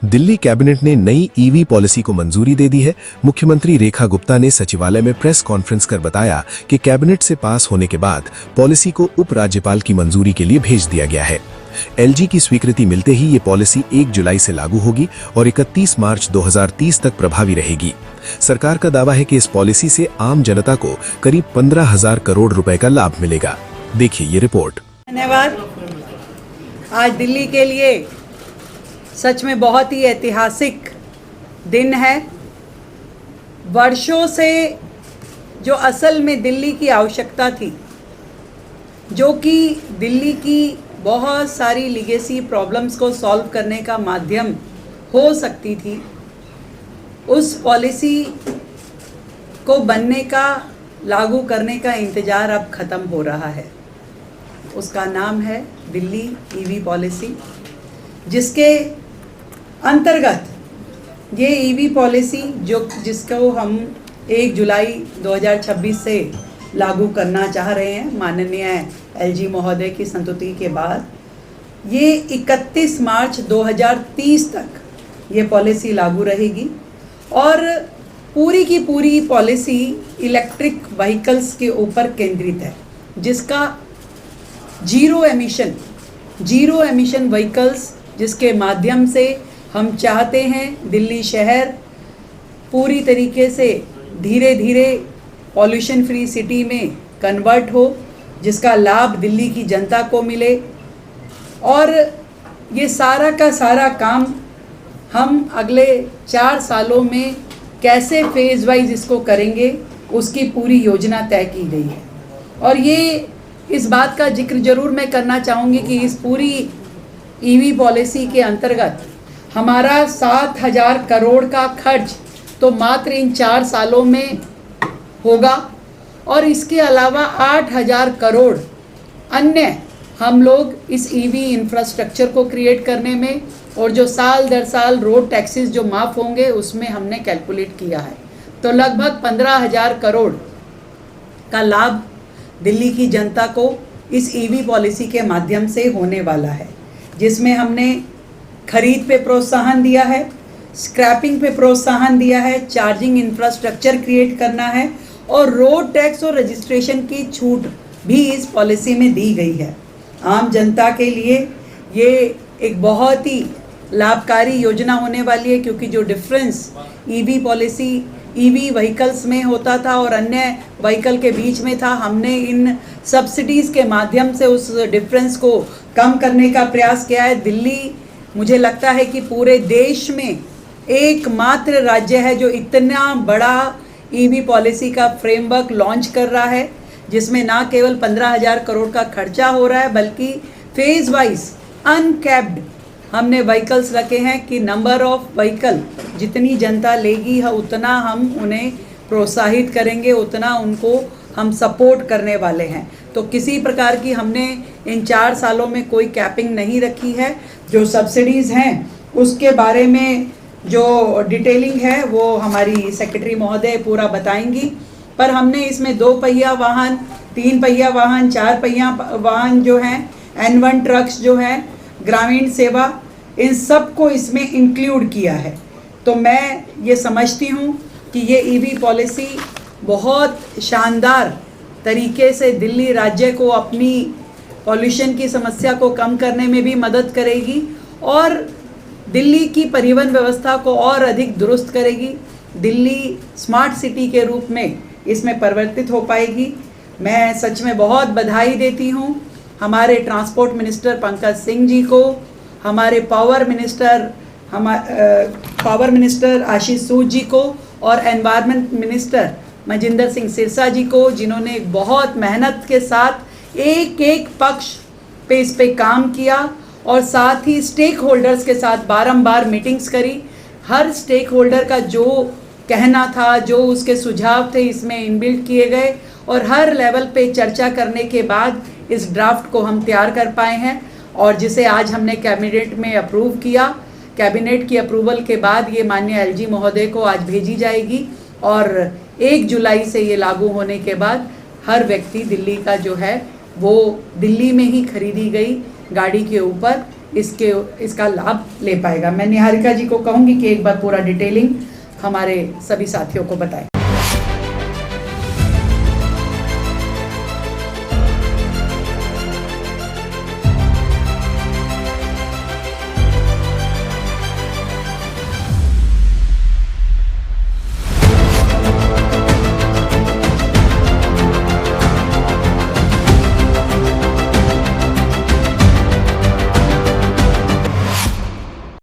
Delhi cabinet ने नई EV policy को मंजूरी दे दी है। मुख्यमंत्री रेखा गुप्ता ने सचिवालय में प्रेस कॉन्फ्रेंस कर बताया कि कैबिनेट से पास होने के बाद पॉलिसी को उपराज्यपाल की मंजूरी के लिए भेज दिया गया है। एलजी की स्वीकृति मिलते ही ये पॉलिसी 1 जुलाई से लागू होगी और 31 मार्च 2030 तक प्रभावी रहेगी। सरकार का दावा है कि इस पॉलिसी से आम जनता को करीब 15,000 करोड़ रुपए का लाभ मिलेगा। देखिए ये रिपोर्ट। धन्यवाद। आज दिल्ली के लिए सच में बहुत ही ऐतिहासिक दिन है। वर्षों से जो असल में दिल्ली की आवश्यकता थी, जो कि दिल्ली की बहुत सारी लीगेसी प्रॉब्लम्स को सॉल्व करने का माध्यम हो सकती थी, उस पॉलिसी को बनने का, लागू करने का इंतज़ार अब ख़त्म हो रहा है। उसका नाम है दिल्ली ईवी पॉलिसी, जिसके अंतर्गत ये ईवी पॉलिसी जिसको हम 1 जुलाई 2026 से लागू करना चाह रहे हैं, माननीय एलजी महोदय की संस्तुति के बाद, ये 31 मार्च 2030 तक ये पॉलिसी लागू रहेगी। और पूरी की पूरी पॉलिसी इलेक्ट्रिक व्हीकल्स के ऊपर केंद्रित है, जिसका जीरो एमिशन व्हीकल्स, जिसके माध्यम से हम चाहते हैं दिल्ली शहर पूरी तरीके से धीरे धीरे पॉल्यूशन फ्री सिटी में कन्वर्ट हो, जिसका लाभ दिल्ली की जनता को मिले। और ये सारा का सारा काम हम अगले 4 सालों में कैसे फेज़ वाइज इसको करेंगे, उसकी पूरी योजना तय की गई है। और ये इस बात का जिक्र जरूर मैं करना चाहूँगी कि इस पूरी ईवी पॉलिसी के अंतर्गत हमारा 7,000 करोड़ का खर्च तो मात्र इन 4 सालों में होगा, और इसके अलावा 8,000 करोड़ अन्य हम लोग इस ईवी इंफ्रास्ट्रक्चर को क्रिएट करने में, और जो साल दर साल रोड टैक्सेस जो माफ़ होंगे उसमें हमने कैलकुलेट किया है। तो लगभग 15,000 करोड़ का लाभ दिल्ली की जनता को इस ईवी पॉलिसी के माध्यम से होने वाला है, जिसमें हमने खरीद पे प्रोत्साहन दिया है, स्क्रैपिंग पे प्रोत्साहन दिया है, चार्जिंग इंफ्रास्ट्रक्चर क्रिएट करना है, और रोड टैक्स और रजिस्ट्रेशन की छूट भी इस पॉलिसी में दी गई है। आम जनता के लिए ये एक बहुत ही लाभकारी योजना होने वाली है, क्योंकि जो difference EV policy EV vehicles में होता था और अन्य व्हीकल के बीच में था, हमने इन सब्सिडीज़ के माध्यम से उस डिफरेंस को कम करने का प्रयास किया है। दिल्ली, मुझे लगता है कि पूरे देश में एकमात्र राज्य है जो इतना बड़ा ईवी पॉलिसी का फ्रेमवर्क लॉन्च कर रहा है, जिसमें ना केवल 15,000 करोड़ का खर्चा हो रहा है, बल्कि फेज़ वाइज अनकैप्ड हमने व्हीकल्स रखे हैं कि नंबर ऑफ व्हीकल जितनी जनता लेगी है उतना हम उन्हें प्रोत्साहित करेंगे, उतना उनको हम सपोर्ट करने वाले हैं। तो किसी प्रकार की हमने इन 4 सालों में कोई कैपिंग नहीं रखी है। जो सब्सिडीज़ हैं उसके बारे में जो डिटेलिंग है वो हमारी सेक्रेटरी महोदय पूरा बताएंगी, पर हमने इसमें 2 पहिया वाहन, 3 पहिया वाहन, 4 पहिया वाहन जो हैं, N1 ट्रक्स जो हैं, ग्रामीण सेवा, इन सब को इसमें इंक्लूड किया है। तो मैं ये समझती हूँ कि ये ईवी पॉलिसी बहुत शानदार तरीके से दिल्ली राज्य को अपनी पॉल्यूशन की समस्या को कम करने में भी मदद करेगी, और दिल्ली की परिवहन व्यवस्था को और अधिक दुरुस्त करेगी। दिल्ली स्मार्ट सिटी के रूप में इसमें परिवर्तित हो पाएगी। मैं सच में बहुत बधाई देती हूँ हमारे ट्रांसपोर्ट मिनिस्टर पंकज सिंह जी को, हमारे पावर मिनिस्टर आशीष सूद जी को, और एनवायरनमेंट मिनिस्टर मजिंदर सिंह सिरसा जी को, जिन्होंने बहुत मेहनत के साथ एक एक पक्ष पे इस पे काम किया, और साथ ही स्टेक होल्डर्स के साथ बारंबार मीटिंग्स करी। हर स्टेक होल्डर का जो कहना था, जो उसके सुझाव थे, इसमें इनबिल्ट किए गए, और हर लेवल पे चर्चा करने के बाद इस ड्राफ्ट को हम तैयार कर पाए हैं, और जिसे आज हमने कैबिनेट में अप्रूव किया। कैबिनेट की अप्रूवल के बाद ये माननीय एलजी महोदय को आज भेजी जाएगी, और 1 जुलाई से ये लागू होने के बाद हर व्यक्ति दिल्ली का जो है वो दिल्ली में ही खरीदी गई गाड़ी के ऊपर इसका लाभ ले पाएगा। मैं निहारिका जी को कहूँगी कि एक बार पूरा डिटेलिंग हमारे सभी साथियों को बताएं।